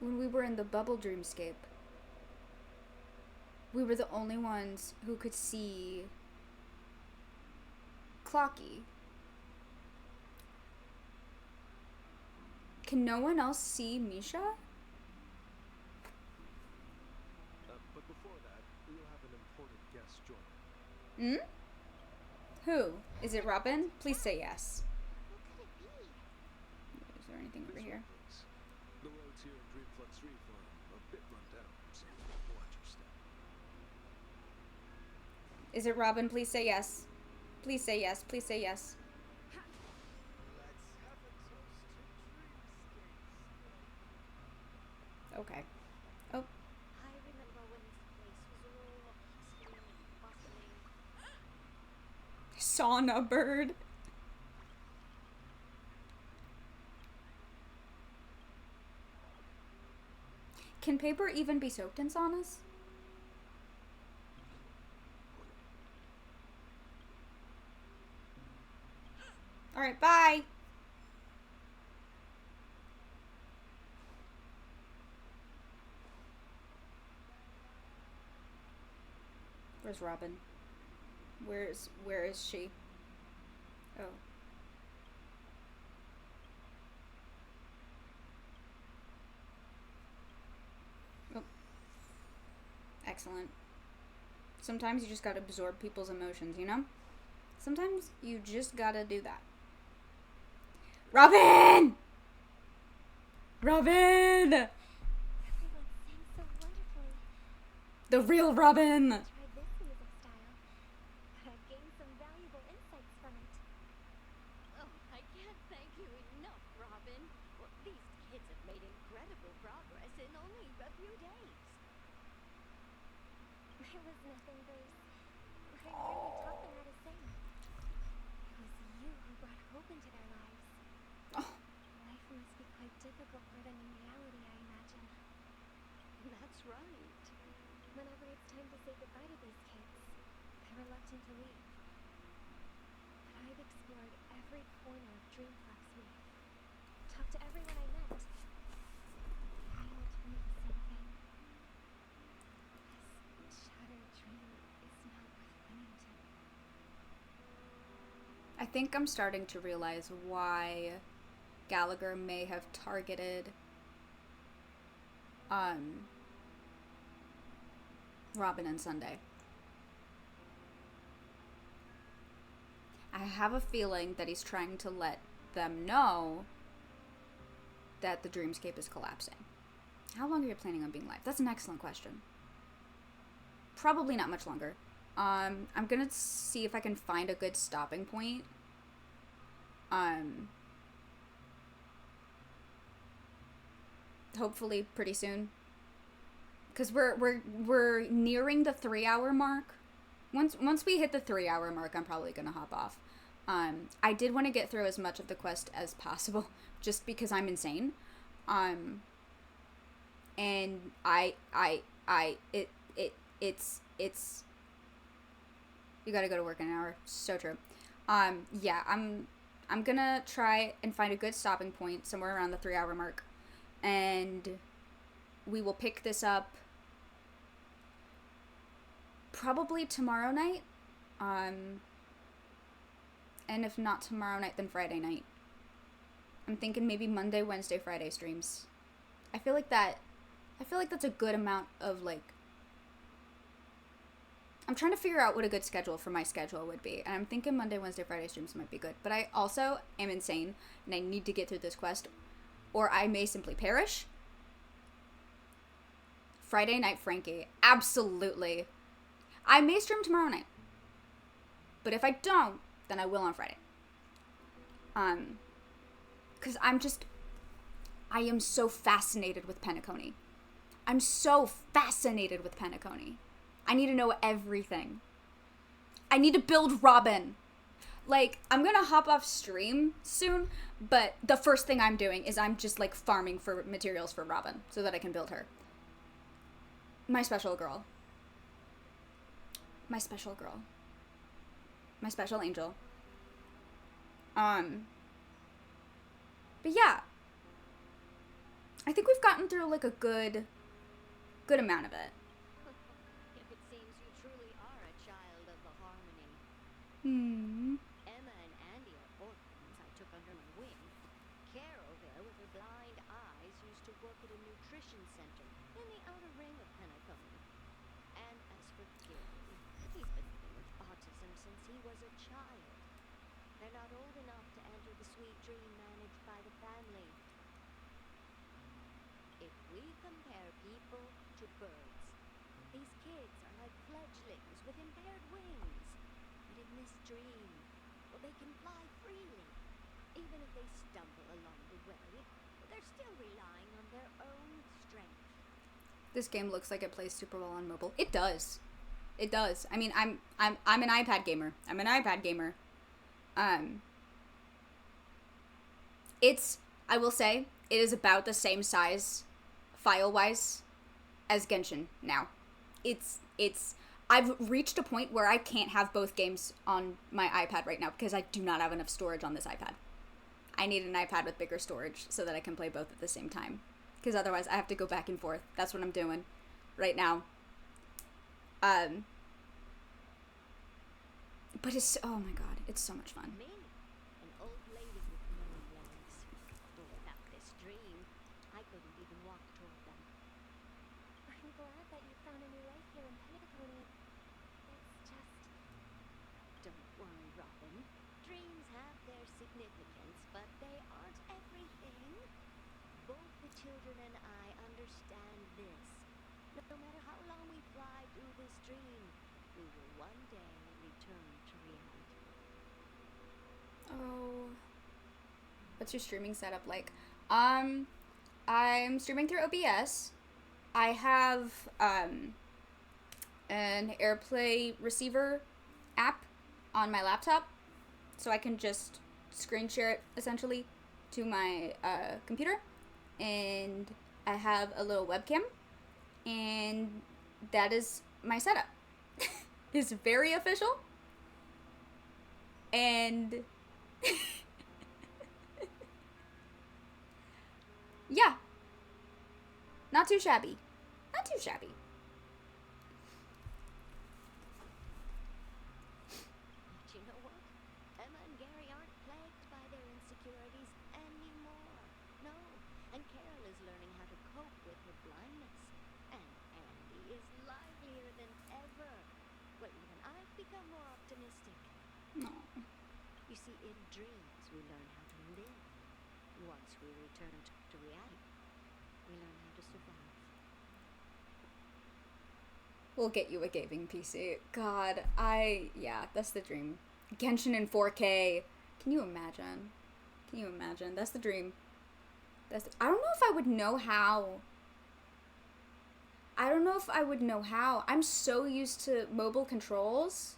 when we were in the bubble dreamscape, we were the only ones who could see Clocky. Can no one else see Misha? But before that, we'll have an important guest joining. Hmm? Who? Is it Robin? Please say yes. Who could it be? Is there anything over here? Please. The roads here in Dreamflux Reef are a bit run down, so watch your step. Is it Robin? Please say yes. Please say yes. Please say yes. Let's have a toast to dreamscapes. Okay. Oh. I remember when this place was all bustling and bustling. Sauna bird. Can paper even be soaked in saunas? Alright, bye! Where's Robin? Where is she? Oh. Oh. Excellent. Sometimes you just gotta absorb people's emotions, you know? Sometimes you just gotta do that. Robin! Robin! Everyone sang so wonderfully. The real Robin! I tried this music style, but I've gained some valuable insights from it. Oh, I can't thank you enough, Robin. Well, these kids have made incredible progress in only a few days. It was nothing, Grace. I really taught them how to sing. It was you who brought hope into their lives. Oh. Life must be quite difficult for them in reality, I imagine. That's right. Whenever it's time to say goodbye to these kids, they're reluctant to leave. But I've explored every corner of Dreamflux Reef. Talked to everyone I met. They all told me the same thing. This shattered dream is not worth clinging to. I think I'm starting to realize why Gallagher may have targeted Robin and Sunday. I have a feeling that he's trying to let them know that the dreamscape is collapsing. How long are you planning on being live? That's an excellent question. Probably not much longer. I'm gonna see if I can find a good stopping point. Hopefully pretty soon. Cause we're nearing the 3-hour mark. Once we hit the 3-hour mark, I'm probably gonna hop off. I did want to get through as much of the quest as possible, just because I'm insane. And it's you gotta go to work in an hour. So true. Yeah, I'm gonna try and find a good stopping point somewhere around the 3-hour mark, and we will pick this up probably tomorrow night. And if not tomorrow night, then Friday night. I'm thinking maybe Monday, Wednesday, Friday streams. I feel like that's a good amount of, like, I'm trying to figure out what a good schedule for my schedule would be. And I'm thinking Monday, Wednesday, Friday streams might be good. But I also am insane and I need to get through this quest, or I may simply perish. Friday night Frankie. Absolutely. I may stream tomorrow night. But if I don't, then I will on Friday. Because I am so fascinated with Penacony. I'm so fascinated with Penacony. I need to know everything. I need to build Robin. Like, I'm gonna hop off stream soon, but the first thing I'm doing is I'm just, like, farming for materials for Robin so that I can build her. My special girl. My special girl. My special angel. But yeah. I think we've gotten through like a good amount of it. If it seems you truly are a child of the harmony. Hmm. Emma and Andy are orphans I took under my wing. Carol there with her blind eyes used to work at a nutrition center in the outer ring of Penacony. And as for Gary, he's been living with autism since he was a child. They're not old enough to enter the sweet dream managed by the family. If we compare people to birds, these kids are like fledglings with impaired wings. But in this dream, well, they can fly freely. Even if they stumble along the way, they're still relying on their own strength. This game looks like it plays super well on mobile. It does. It does. I mean, I'm an iPad gamer. I will say, it is about the same size, file-wise, as Genshin now. I've reached a point where I can't have both games on my iPad right now because I do not have enough storage on this iPad. I need an iPad with bigger storage so that I can play both at the same time. Because otherwise I have to go back and forth. That's what I'm doing right now. But it's, oh my god, it's so much fun. Me, an old lady with no legs. Well, without this dream, I couldn't even walk toward them. I'm glad that you found a new life here in Penacony. It's just... Don't worry, Robin. Dreams have their significance, but they aren't everything. Both the children and I understand this. No matter how long we fly through this dream, we will one day return to reality. Oh. What's your streaming setup like? I'm streaming through OBS. I have an AirPlay receiver app on my laptop, so I can just screen share it essentially to my computer, and I have a little webcam, and that is my setup. It's very official, and yeah, not too shabby. Not too shabby. But you know what? Emma and Gary aren't plagued by their insecurities anymore. No, and Carol is learning how to cope with her blindness. And Andy is livelier than ever. Well, even I've become more optimistic. No. You see, in dreams, we learn how to live. Once we return to reality, we learn how to survive. We'll get you a gaming PC. God, yeah, that's the dream. Genshin in 4K. Can you imagine? That's the dream. I don't know if I would know how. I'm so used to mobile controls.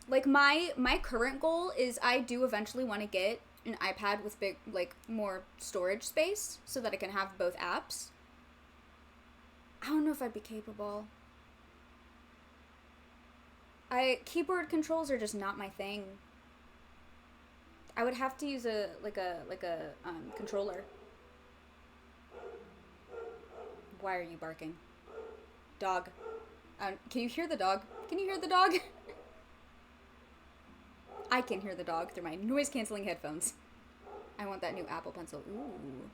Like, my current goal is I do eventually want to get an iPad with big, like, more storage space so that I can have both apps. I don't know if I'd be capable. Keyboard controls are just not my thing. I would have to use a controller. Why are you barking? Dog. Can you hear the dog? I can hear the dog through my noise-canceling headphones. I want that new Apple Pencil. Ooh.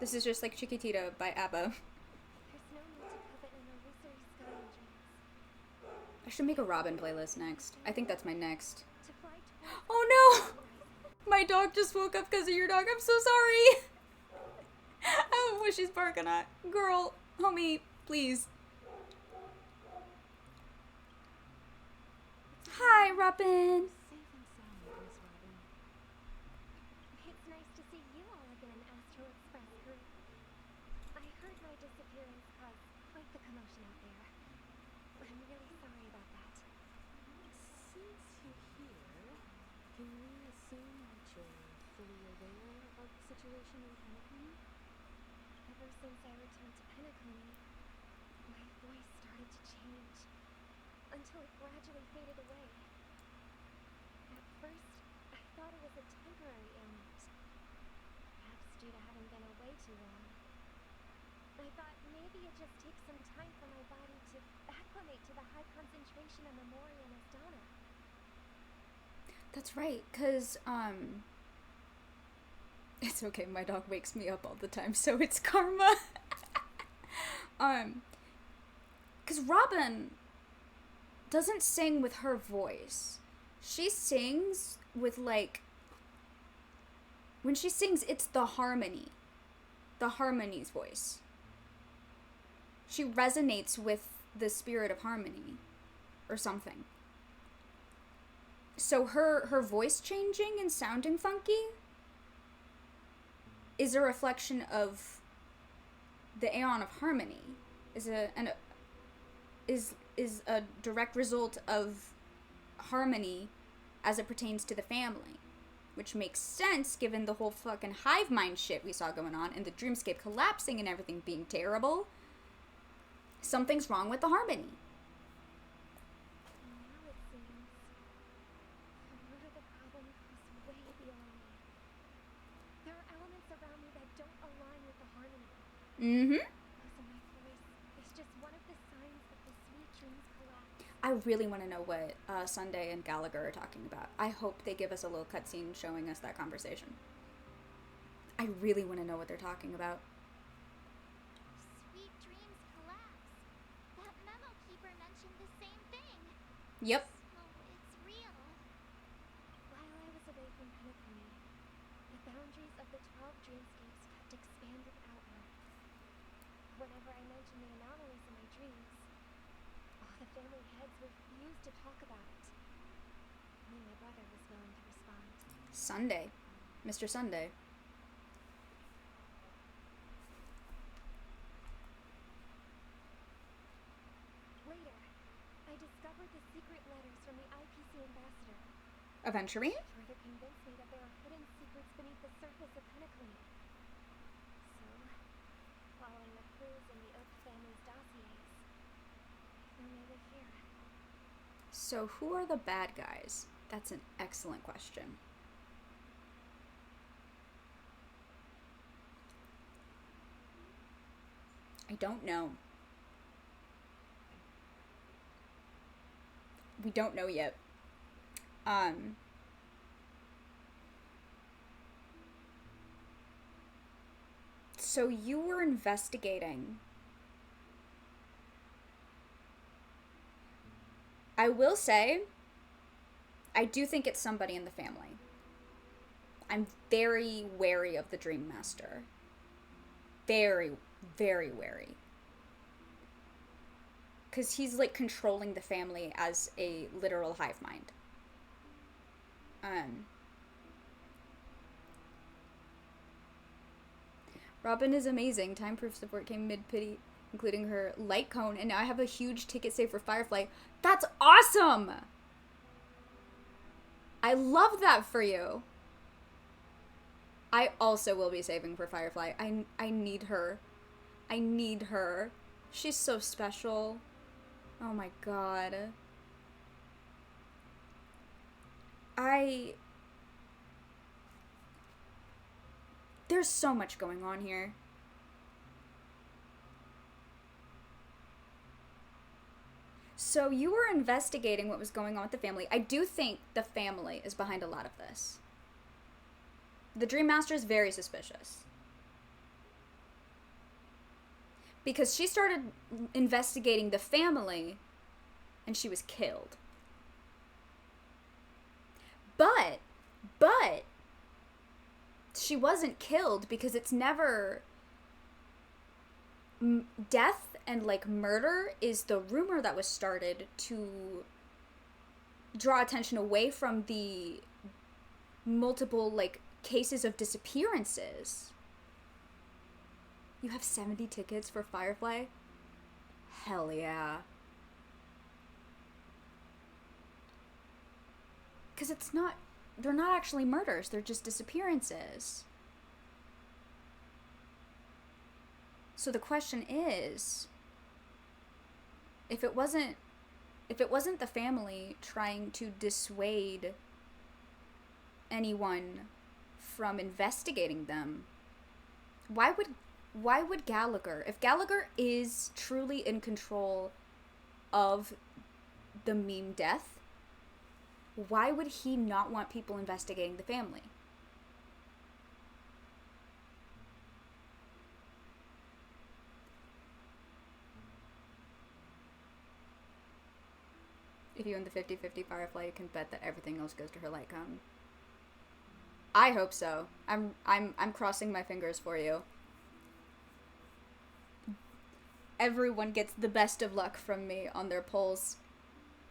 This is just like Chiquitita by ABBA. There's no need to covet an illusory sky in dreams. I should make a Robin playlist next. I think that's my next. To fly towards Oh no! My dog just woke up because of your dog. I'm so sorry. I don't know what she's barking at. Girl, homie, please. Hi, Robin. safe and sound, Miss Robin. It's nice to see you all again, Astro Express crew. I heard my disappearance caused quite the commotion out there. I'm really sorry about that. Since you're here, can we assume that you're fully aware of the situation in Penacony? Ever since I returned to Penacony, voice started to change until it gradually faded away. At first, I thought it was a temporary ailment, perhaps due to having been away too long. I thought maybe it just takes some time for my body to acclimate to the high concentration of memoria and Asdana. That's right, because, it's okay, my dog wakes me up all the time, so it's karma. Because Robin doesn't sing with her voice. She sings with, like, when she sings, it's the harmony's voice. She resonates with the spirit of harmony, or something. So her voice changing and sounding funky is a reflection of the Aeon of Harmony. Is a direct result of harmony as it pertains to the family. Which makes sense given the whole fucking hive mind shit we saw going on and the dreamscape collapsing and everything being terrible. Something's wrong with the harmony. Now it seems the root of the problem goes way beyond me. There are elements around me that don't align with the harmony. Mm-hmm. Losing my voice is just one of the signs that the sweet dreams collapse. I really want to know what Sunday and Gallagher are talking about. I hope they give us a little cutscene showing us that conversation. I really want to know what they're talking about. Sweet dreams collapse. That memo keeper mentioned the same thing. Yep. So it's real. While I was away from Penacony, the boundaries of the 12 dreamscapes kept expanding outward. Whenever I mentioned the anomalies in my dreams, all the family heads refused to talk about it. Only my brother was willing to respond. Sunday. Mr. Sunday. Later, I discovered the secret letters from the IPC ambassador. Aventurine? Further convinced me that there are hidden secrets beneath the surface of Penacony. So, following the clues in the Oak family's dossiers, I found they live here. So who are the bad guys? That's an excellent question. I don't know. We don't know yet. So you were investigating. I will say, I do think it's somebody in the family. I'm very wary of the Dream Master. Very, very wary. Because he's, like, controlling the family as a literal hive mind. Robin is amazing. Time proof support came mid-pity, including her light cone, and now I have a huge ticket save for Firefly. That's awesome! I love that for you. I also will be saving for Firefly. I need her. I need her. She's so special. Oh my god. There's so much going on here. So you were investigating what was going on with the family. I do think the family is behind a lot of this. The Dream Master is very suspicious. Because she started investigating the family and she was killed. But she wasn't killed because it's never death and like murder is the rumor that was started to draw attention away from the multiple like cases of disappearances. You have 70 tickets for Firefly? Hell yeah. Because they're not actually murders, they're just disappearances. So the question is, if it wasn't the family trying to dissuade anyone from investigating them, why would Gallagher, if Gallagher is truly in control of the meme death, why would he not want people investigating the family? If you win the 50-50 Firefly, you can bet that everything else goes to her light cone. I hope so. I'm crossing my fingers for you. Everyone gets the best of luck from me on their polls.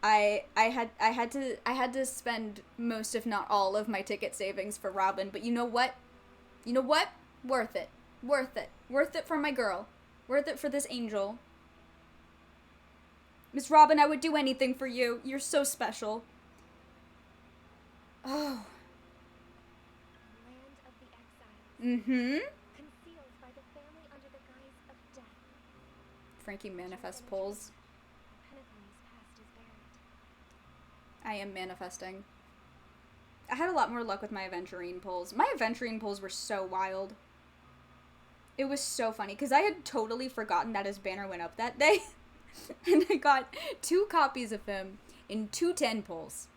I had to spend most, if not all, of my ticket savings for Robin, but you know what? You know what? Worth it. Worth it. Worth it for my girl. Worth it for this angel. Miss Robin, I would do anything for you. You're so special. Oh. Land of the exiles. Mm-hmm. Concealed by the family under the guise of death. Frankie manifest polls. Penacony's past is buried. I am manifesting. I had a lot more luck with my Aventurine polls. My Aventurine polls were so wild. It was so funny, because I had totally forgotten that his banner went up that day. And I got 2 copies of him in 2 10 polls.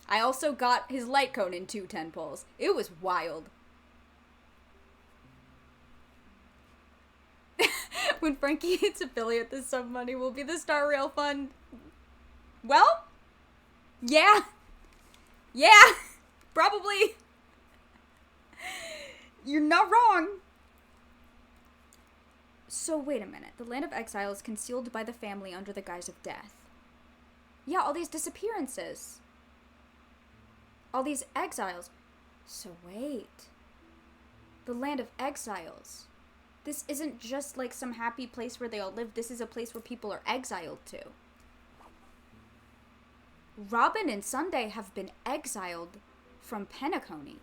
I also got his light cone in 2 10 polls. It was wild. When Frankie hits affiliate, the sub money will be the Star Rail Fund. Well, yeah. Yeah, probably. You're not wrong. So wait a minute. The land of exile is concealed by the family under the guise of death. Yeah, all these disappearances. All these exiles. So wait. The land of exiles. This isn't just like some happy place where they all live. This is a place where people are exiled to. Robin and Sunday have been exiled from Penacony.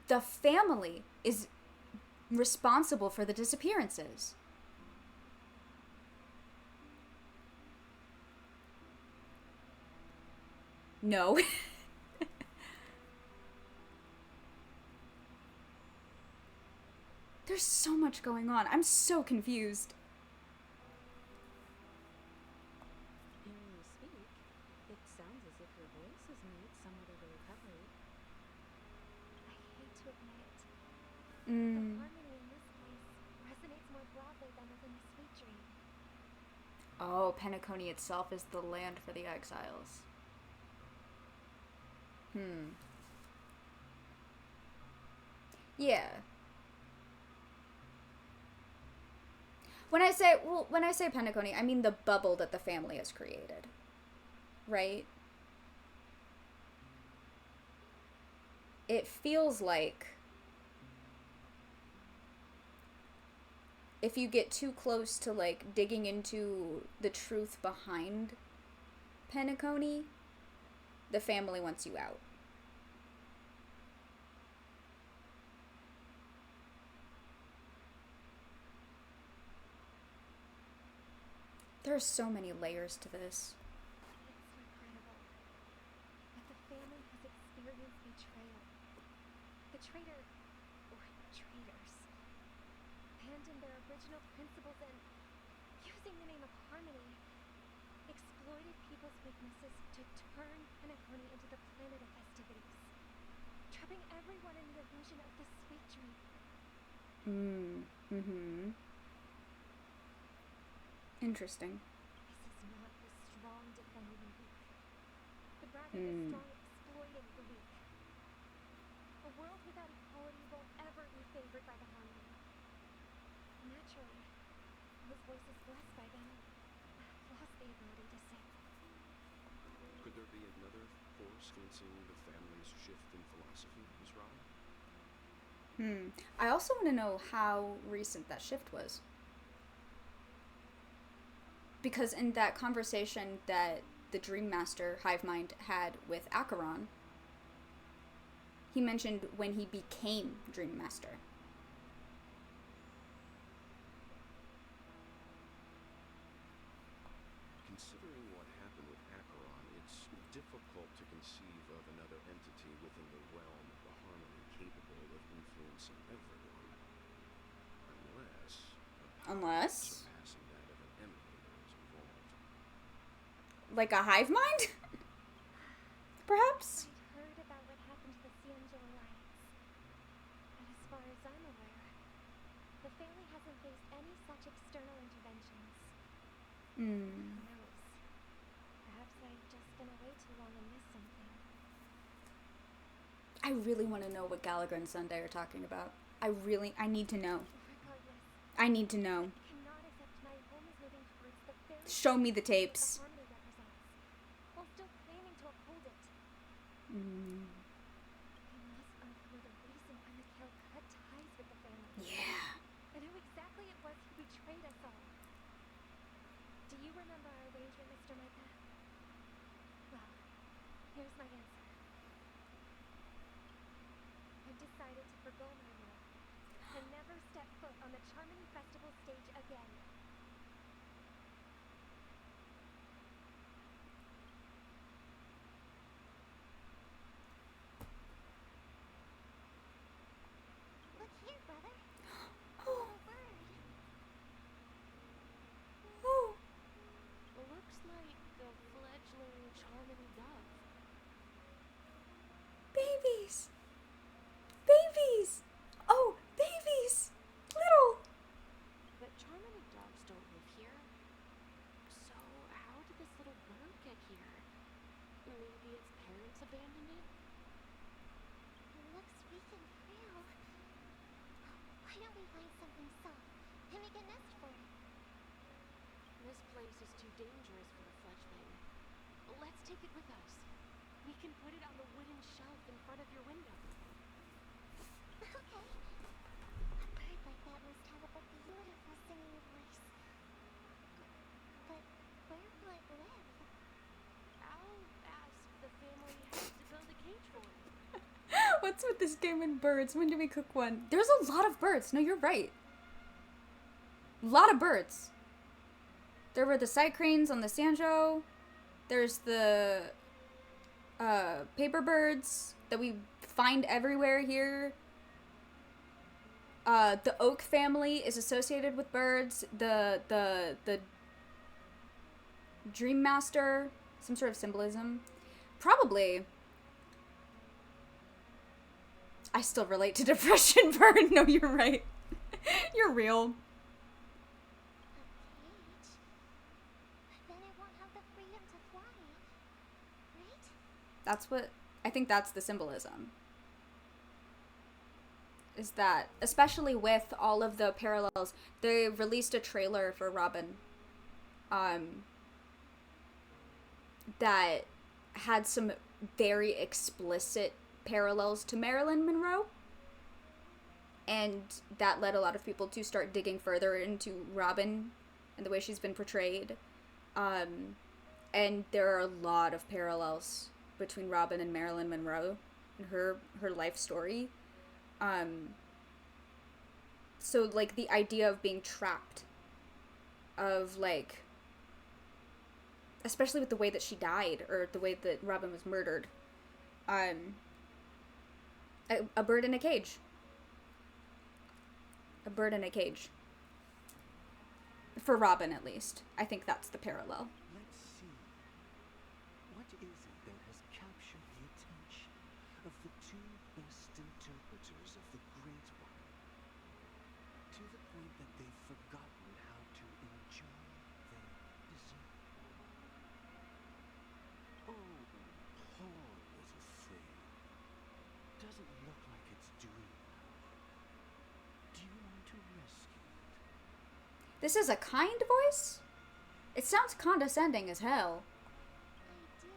The family is responsible for the disappearances. No. There's so much going on. I'm so confused. Hearing you speak, it sounds as if your voice has made somewhat of a recovery. I hate to admit it. The Mm. harmony in this place resonates more broadly than within the sweet dream. Oh, Penacony itself is the land for the exiles. Yeah. When I say Penacony, I mean the bubble that the family has created. Right? It feels like if you get too close to like digging into the truth behind Penacony, the family wants you out. There are so many layers to this. It's regrettable, but the family has experienced betrayal. The traitor, or traitors, abandoned their original principles and, using the name of harmony, exploited people's weaknesses to turn Penacony into the planet of festivities, trapping everyone in the illusion of the sweet dream. Interesting. This is not the strong defending the weak, but rather the strong exploiting the weak. A world without equality will ever be favored by the harmony. Naturally, those voices blessed by them lost the ability to sing. Could there be another force influencing the family's shift in philosophy, Miss Robin? I also want to know how recent that shift was. Because in that conversation that the Dream Master Hive Mind had with Acheron, he mentioned when he became Dream Master. Unless, Surpassing that of an emanator is involved. like a hive mind? Perhaps? I'd heard about what happened to the Cianjo Alliance. But as far as I'm aware, the family hasn't faced any such external interventions. Hmm. Who knows? Perhaps I've just been away too long and missed something. I really want to know what Gallagher and Sunday are talking about. I need to know. Regardless, I need to know. I cannot accept my home is moving towards the very Show me the the tapes. harmony represents, while still claiming to uphold it. Mm. We must uncover the reason why Mikhail cut ties with the family. Yeah. And who exactly it was who betrayed us all. Do you remember our arrangement, Mr. Micah? Well, here's my answer. I've decided to forgo my role and never step foot on the Charmony Festival stage again. Look here, brother. A Oh. little bird. Oh. Looks like a fledgling Charmony dove. Babies. Babies. Oh, babies. Little. But Charmony doves don't live here. So how did this little bird get here? Maybe its parents abandoned it? It looks weak and frail. Why don't we find something soft and make a nest for it? This place is too dangerous for the fledgling. Let's take it with us. We can put it on the wooden shelf in front of your window. Okay. A bird like that must have a beautiful singing voice. But where will it live? I'll ask the family how to build a cage for it. What's with this game and birds? When do we cook one? There's a lot of birds. No, you're right. A lot of birds. There were the side cranes on the Sanjo. There's the paper birds that we find everywhere here. The oak family is associated with birds. The dream master, some sort of symbolism. Probably. I still relate to depression bird. No, you're right. You're real. A cage? Then it won't have the freedom to fly. Right? I think that's the symbolism. Is that, especially with all of the parallels, they released a trailer for Robin, that had some very explicit parallels to Marilyn Monroe. And that led a lot of people to start digging further into Robin and the way she's been portrayed. And there are a lot of parallels between Robin and Marilyn Monroe and her life story. So, like, the idea of being trapped, of, like, especially with the way that she died, or the way that Robin was murdered. A bird in a cage. A bird in a cage. For Robin, at least. I think that's the parallel. Let's see. What is it that has captured the attention of the two best interpreters of the Great One, to the point that they've forgotten how to enjoy their dessert? Oh, poor little thing. Doesn't look like it's doing well. Do you want to rescue it? This is a kind voice? It sounds condescending as hell. I do.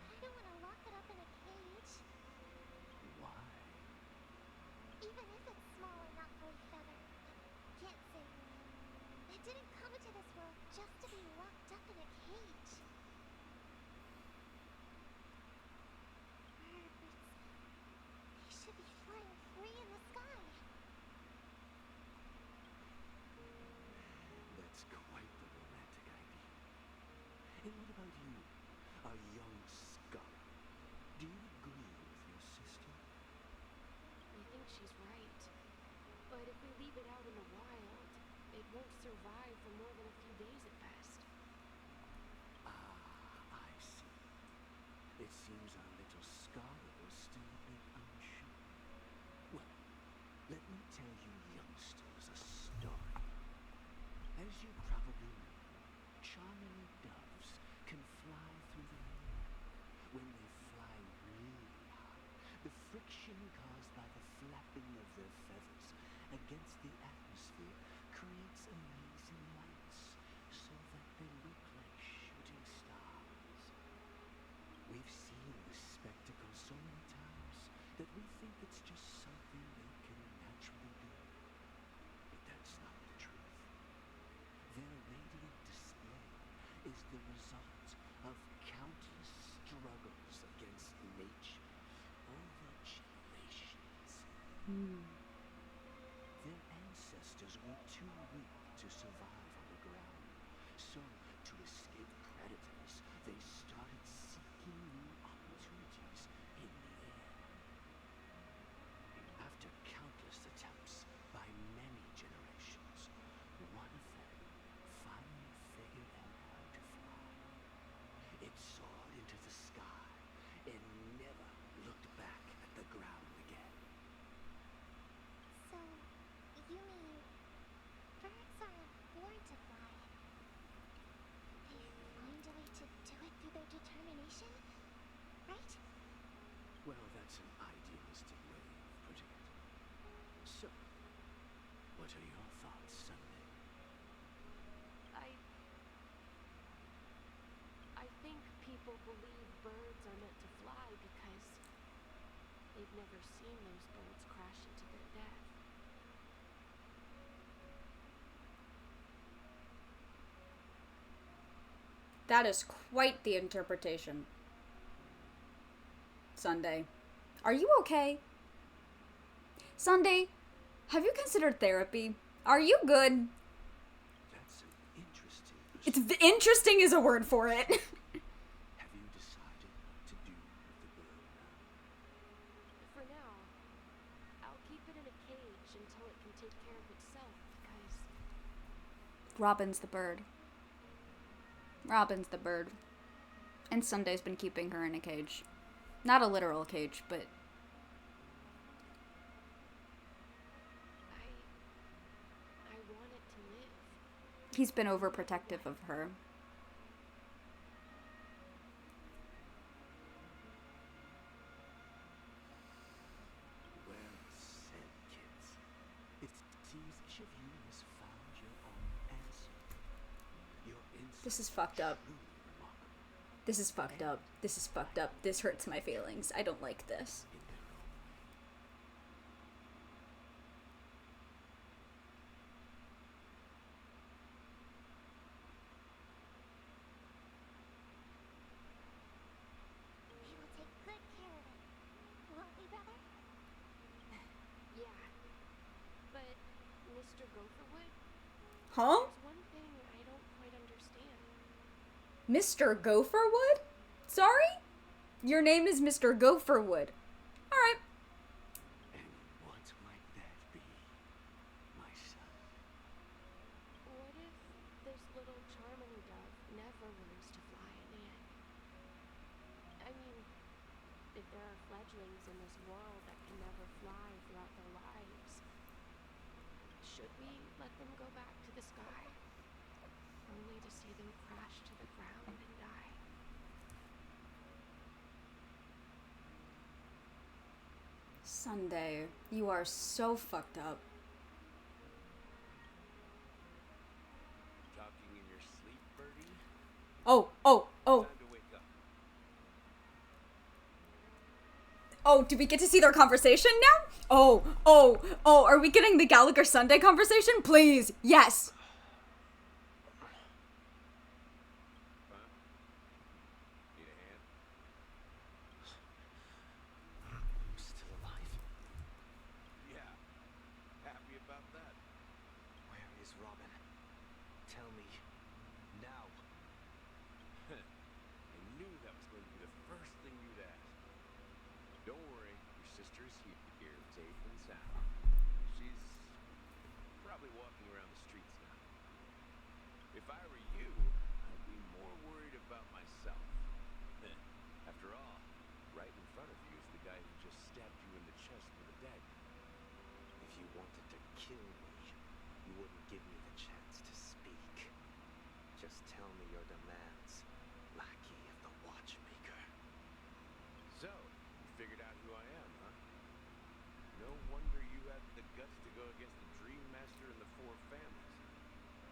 I don't want to lock it up in a cage. Why? Even if it's small and not fully feathered. Can't say. It didn't come into this world just to be locked up in a cage. Birds. They should be flying free in the sky. That's quite the romantic idea. And what about you, a young scholar? Do you agree with your sister? I think she's right. But if we leave it out in the wild, won't survive for more than a few days at best. Ah, I see. It seems our little scholar was still a bit unsure. Well, let me tell you youngsters a story. As you probably know, charming doves can fly through the air. When they fly really high, the friction caused by the flapping of their feathers against the atmosphere creates amazing lights so that they look like shooting stars. We've seen this spectacle so many times that we think it's just something they can naturally do. But that's not the truth. Their radiant display is the result of countless struggles against nature over generations. Their ancestors were too weak to survive on the ground, so to escape predators, they started seeking new opportunities in the air. After countless attempts by many generations, one of them finally figured out how to fly. It soared into the sky and never looked back at the ground again. So, you mean birds aren't born to fly? They find a way to do it through their determination, right? Well, that's an idealistic way of putting it. So, what are your thoughts, Sunday? I think people believe birds are meant to fly because they've never seen those birds crash into their death. That is quite the interpretation. Sunday, are you okay? Sunday, have you considered therapy? Are you good? That's an interesting It's perspective. interesting is a word for it. Have you decided what to do with the bird now? For now, I'll keep it in a cage until it can take care of itself because Robin's the bird. Robin's the bird. And Sunday's been keeping her in a cage. Not a literal cage, but I want it to live. he's been overprotective of her. Well said, kids. It seems each of you has found your own answer. Your instinct This is fucked up. truly remarkable This is fucked up. This is fucked up. This hurts my feelings. I don't like this. in their own way. We will take good care of it. Won't we, brother? Yeah. But, Mr. Gopherwood, Huh? there's one thing I don't quite understand. Mr. Gopherwood? Sorry? Your name is Mr. Gopherwood. Alright. And what might that be, my son? What if this little Charmony dove never learns to fly in the end? I mean, if there are fledglings in this world that can never fly throughout their lives, should we let them go back to the sky? Only to see them crash to the ground and die? Sunday, you are so fucked up. Talking in your sleep, birdie? Oh. Time to wake up. Oh, do we get to see their conversation now? Oh, are we getting the Gallagher Sunday conversation? Please, yes. Huh? Need a hand? I'm still alive. Yeah. Happy about that? Where is Robin? Tell me. Now. I knew that was going to be the first thing you'd ask. Don't worry, your sister's here, safe and sound. She's probably walking around the streets now. kill me, you wouldn't give me the chance to speak. Just tell me your demands, lackey of the Watchmaker. So, you figured out who I am, huh? No wonder you had the guts to go against the Dream Master and the Four Families.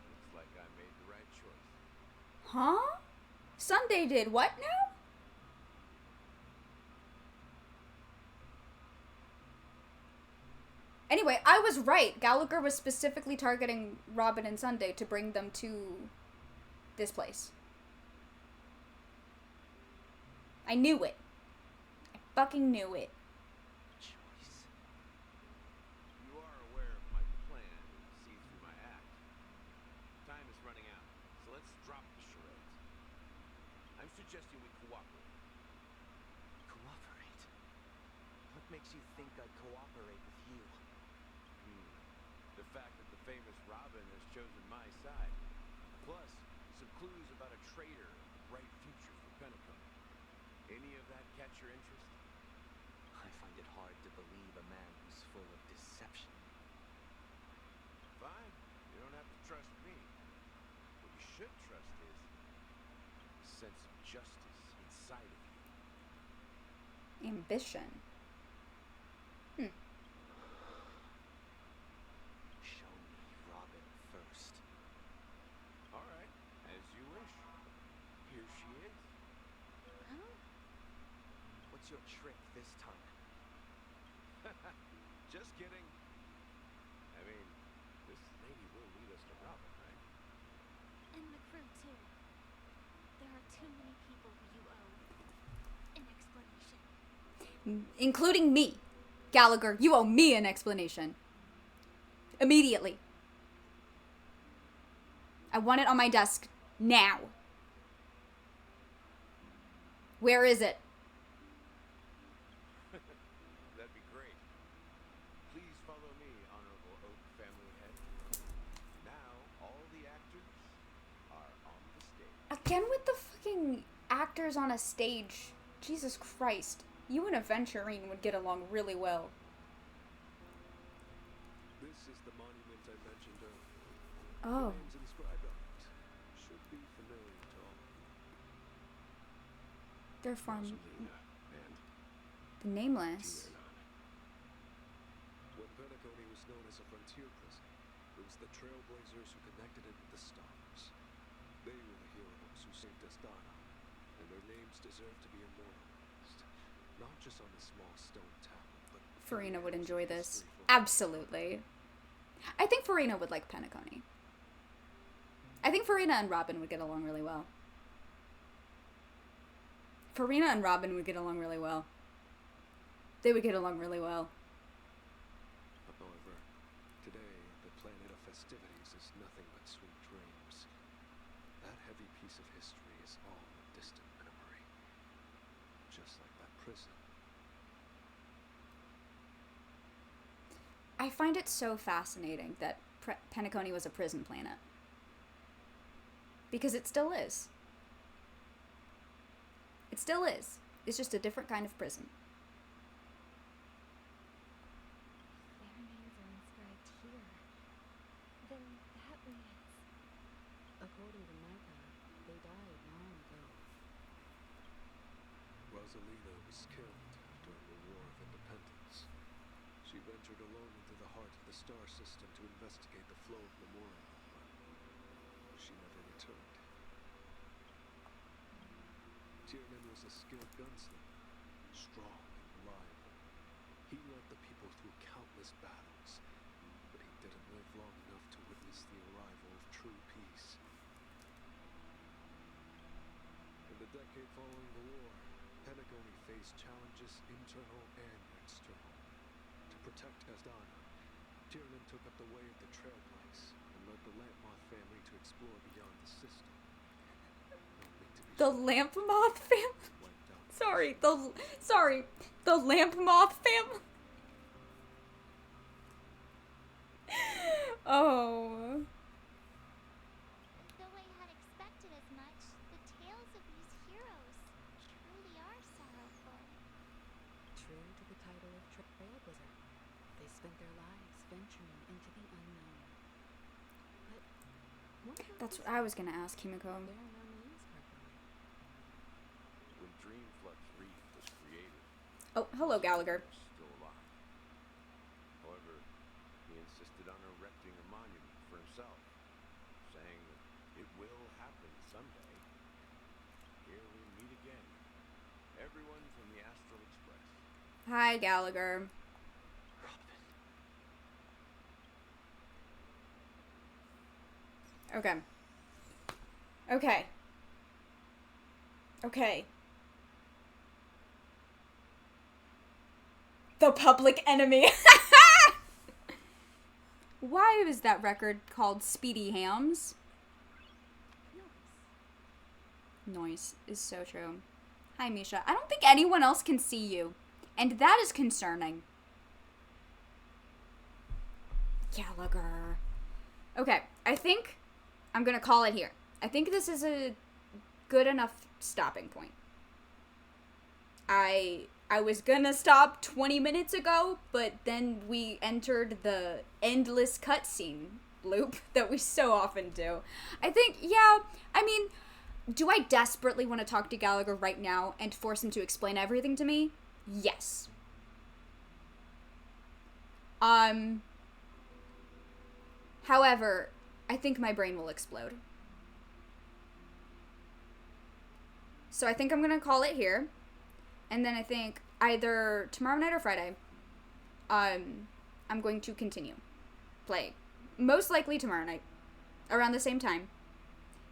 Looks like I made the right choice. Huh? Sunday did what now? Anyway, I was right. Gallagher was specifically targeting Robin and Sunday to bring them to this place. I knew it. I fucking knew it. Choice. You are aware of my plan and see through my act. Time is running out, so let's drop the charades. I'm suggesting we cooperate. Cooperate? What makes you think I'd cooperate with you? The fact that the famous Robin has chosen my side. Plus, some clues about a traitor and a bright future for Penacon. Any of that catch your interest? I find it hard to believe a man who's full of deception. Fine. You don't have to trust me. What you should trust is the sense of justice inside of you. Ambition. Show me Robin first. All right, as you wish. Here she is. Huh? What's your trick this time? Just kidding. I mean, this lady will lead us to Robin, right? And the crew, too. There are too many people who you owe an explanation. Including me. Gallagher, you owe me an explanation. Immediately. I want it on my desk now. Where is it? That'd be great. Please follow me, Honorable Oak Family Head. Now, all the actors are on the stage. Again with the fucking actors on a stage. Jesus Christ. You and Aventurine would get along really well. This is the monument I mentioned earlier. Oh. The names inscribed on it should be familiar to all. They're from Rosalina and the Nameless. Tiernan. When Penacony was known as a frontier prison, it was the trailblazers who connected it with the stars. They were the heroes who saved Astana, and their names deserve to be immortalized, not just on a small stone tablet, but Farina would in enjoy this. history for- Absolutely. I think Farina would like Penacony. I think Farina and Robin would get along really well. Farina and Robin would get along really well. They would get along really well. However, today, the planet of festivities is nothing but sweet dreams. That heavy piece of history is all a distant memory. Just like that prison. I find it so fascinating that Penacony was a prison planet. Because it still is. It still is. It's just a different kind of prison. Their names are inscribed here. Then that means... According to Micah, they died long ago. Rosalina was killed during the War of Independence. She ventured alone into the heart of the star system to investigate the flow of memorial, but she never returned. Tiernan was a skilled gunslinger, strong and reliable. He led the people through countless battles, but he didn't live long enough to witness the arrival of true peace. In the decade following the war, Penacony faced challenges internal and external. To protect Astana, Tiernan took up the way of the Trailblaze and led the Lampmoth family to explore beyond the system. The Lamp Moth family? Wiped out The Lamp Moth family? Oh. Though I had expected as much, the tales of these heroes truly are sorrowful. True to the title of Trailblazer, they spent their lives venturing into the That's what I was gonna ask, Kimiko. When Dreamflux Reef was created, Oh, hello, Gallagher. was still alive. However, he insisted on erecting a monument for himself, saying that it will happen someday. Here we meet again. Everyone from the Astral Express. Hi, Gallagher. Okay. Okay. Okay. The Public Enemy. Why was that record called Speedy Hams? Noise is so true. Hi, Misha. I don't think anyone else can see you, and that is concerning. Gallagher. Okay, I think I'm gonna call it here. I think this is a good enough stopping point. I was gonna stop 20 minutes ago, but then we entered the endless cutscene loop that we so often do. I think, yeah, I mean, do I desperately want to talk to Gallagher right now and force him to explain everything to me? Yes. However, I think my brain will explode. So I think I'm gonna call it here. And then I think either tomorrow night or Friday, I'm going to continue playing. Most likely tomorrow night, around the same time,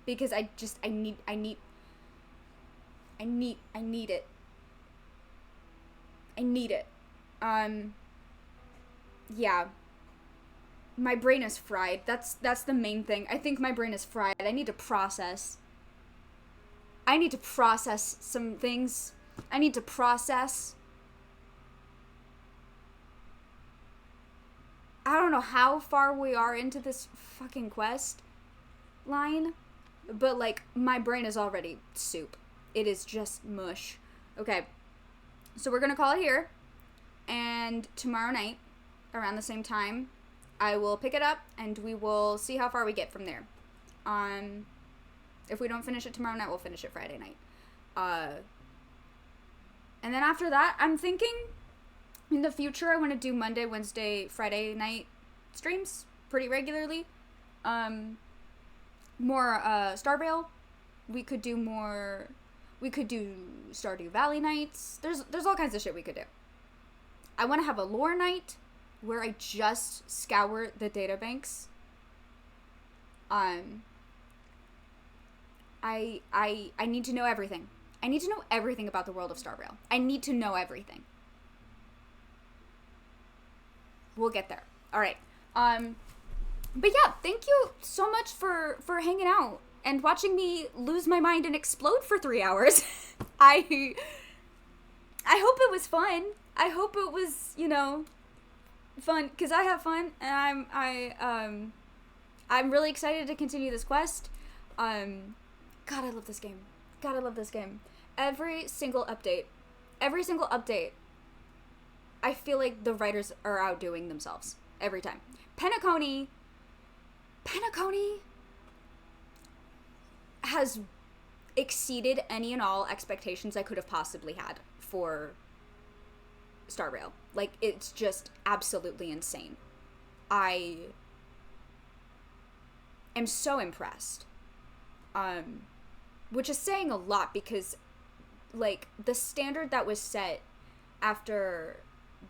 because I need it. I need it. Yeah. My brain is fried. That's the main thing. I think my brain is fried. I need to process. I need to process some things. I need to process. I don't know how far we are into this fucking quest line, but like my brain is already soup. It is just mush. Okay. So we're going to call it here, and tomorrow night around the same time I will pick it up and we will see how far we get from there. If we don't finish it tomorrow night, we'll finish it Friday night. And then after that, I'm thinking in the future I want to do Monday, Wednesday, Friday night streams pretty regularly. More Starvale. We could do Stardew Valley nights. There's all kinds of shit we could do. I want to have a lore night where I just scour the databanks. I need to know everything. I need to know everything about the world of Starvale. I need to know everything. We'll get there. All right. But yeah, thank you so much for hanging out and watching me lose my mind and explode for 3 hours. I hope it was fun. I hope it was, fun, because I have fun, and I'm really excited to continue this quest. God, I love this game. God, I love this game. Every single update, I feel like the writers are outdoing themselves every time. Penacony has exceeded any and all expectations I could have possibly had for Starvale. Like, it's just absolutely insane. I am so impressed. Which is saying a lot because, like, the standard that was set after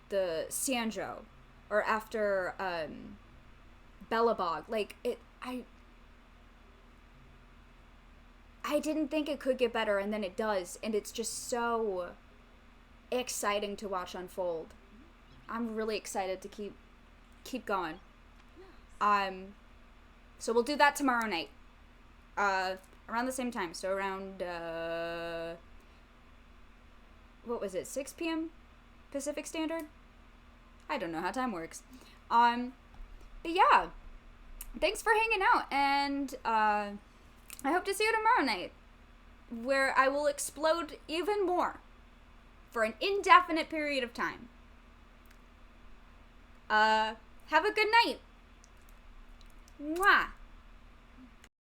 the Sanjo or after Bellabog, like, I didn't think it could get better, and then it does, and it's just so exciting to watch unfold. I'm really excited to keep going. So we'll do that tomorrow night. Around the same time. So around, what was it, 6 p.m. Pacific Standard? I don't know how time works. But yeah, thanks for hanging out, and I hope to see you tomorrow night, where I will explode even more for an indefinite period of time. Have a good night. Mwah.